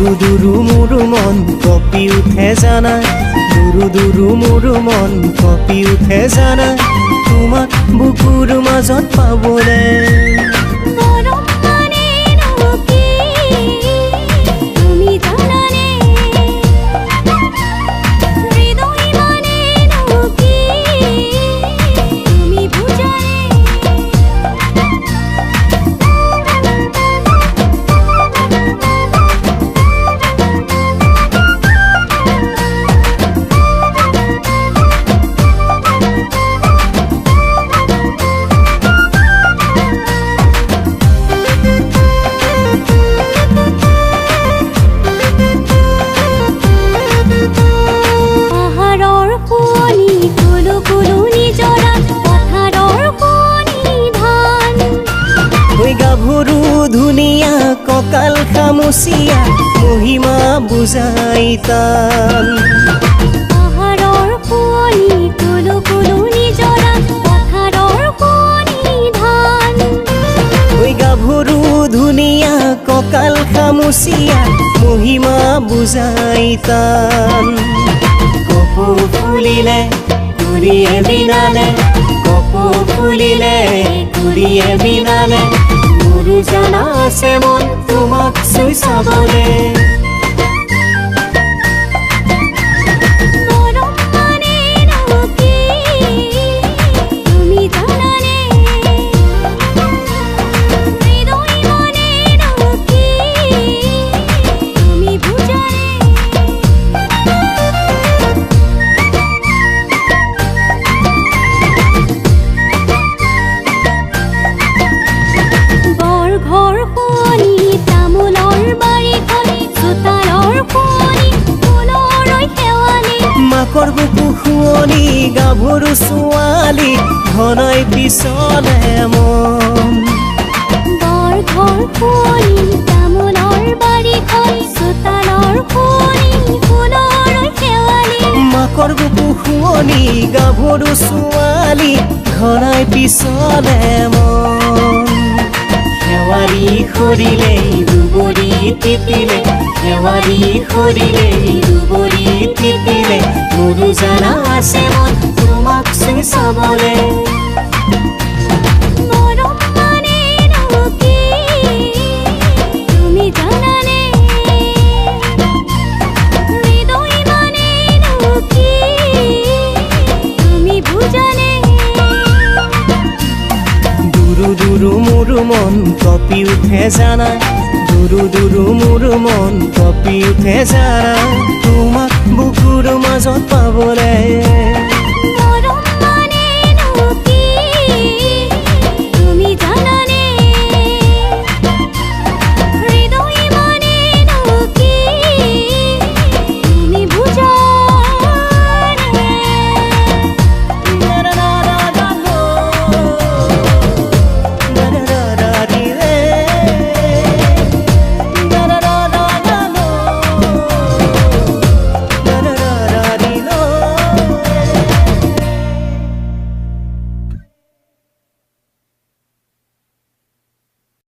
দুৰু দুৰু মোৰ মন কপি উঠে জানা দুৰু দুৰু মোৰ মন কপি উঠে জানা তোমাক বুকুৰ মাজত পাবলে ধুনিয়া ককাল খামুচিয়া মহিমা বুজাই তান পাহাৰৰ কুঁৱলী কুলু কুলু নিজৰা পথাৰৰ কণী ধান ঐ গাভৰু ধুনিয়া ককাল খামুচিয়া মহিমা বুজাই তান কপৌ ফুলিলে কুৰিয়ে বিনালে কপৌ ফুলিলে কুৰিয়ে বিনালে মোৰো জানা আছে মন তোমাক চুই চাবলে মাকৰ বুকু শুৱনি গাভৰু ছোৱালী ঘনাই পিছলে মন বৰ ঘৰ শুৱনি তামোলৰ বাৰীখন চোতালৰ শুৱনি ফুলৰ শেৱালি মাকৰ বুকু শুৱনি গাভৰু ছোৱালী ঘনাই পিছলে মন শেৱালি সৰিলে দুবৰি তিতিলে শেৱালি সৰিলে দুবৰি তিতিলে মোৰো জানা আছে মন তোমাক চুই চাবলে মৰম মানেনো কি তুমি জানানে হৃদয় মানেনো কি তুমি বুজানে দুরু দুরু মোর মন কপি উঠে জানা দুরু দুরু মোর মন কপি উঠে জানা তোমাক বুকুৰ মাজত পাবলে